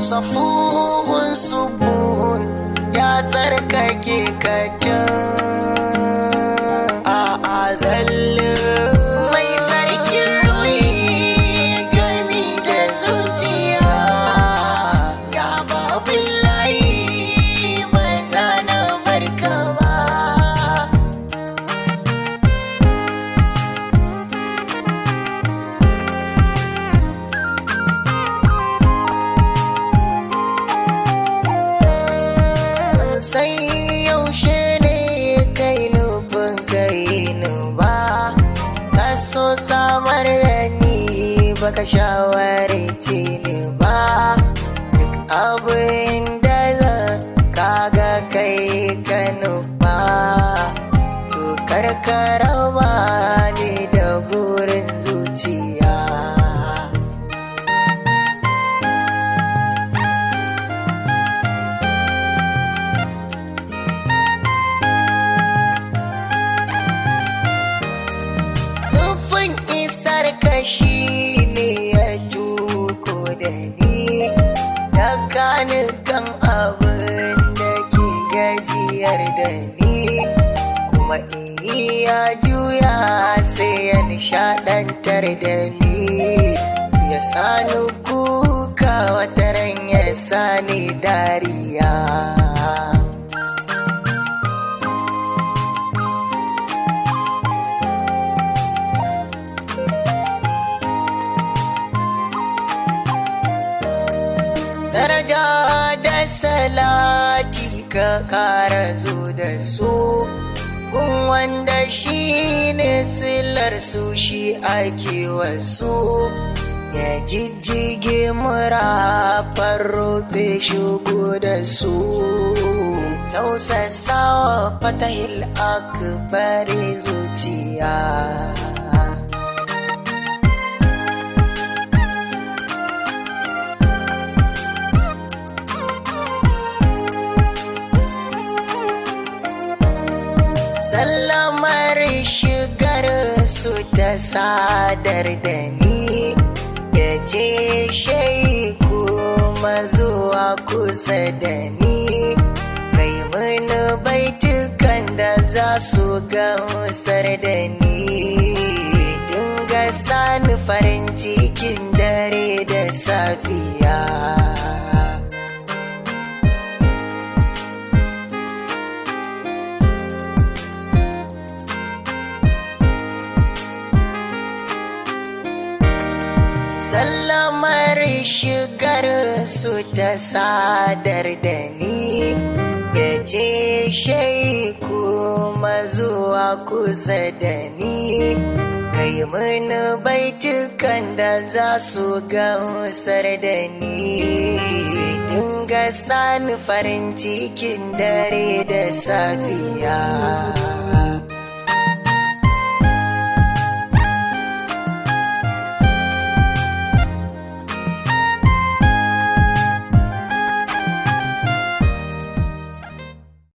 safuhun subun ya tsarkake kacin a azallin mai tsarkin ruhi gani da zuciya ya babu layi ba za na barka ba. Sai yaushe ne kai nufin kai ba ka so samar da ni baka shawarce ni ba duk abin da zan kaga kai ka nufa to karkaraba ni da burin zuciya. Isar kashi ne ya tuko da ni da kanin kan abin da ke gajiyar da ni kuma iya juya sai ya nishadantar da ni ya sani kuka wataran ya sani dariya. Daraja da salati ka kara zo da su kun wanda shi ne silar su shi ake wasu ya jijjige murafar rufe shigo da su tausasawa fatahil akbari zuciya. Sallamar shigar su ta sadar da ni ya ce shaiku mazuwa kusa da ni kai mini baitukan da za su gamsar da ni dinga sani farin cikin dare da safiya. Sallamar shigar su ta sadar da ni ya ce shaiku mazuwa kusa da ni kai mini baitukan da za su gamsar da ni dinga sani farin cikin dare da safiya.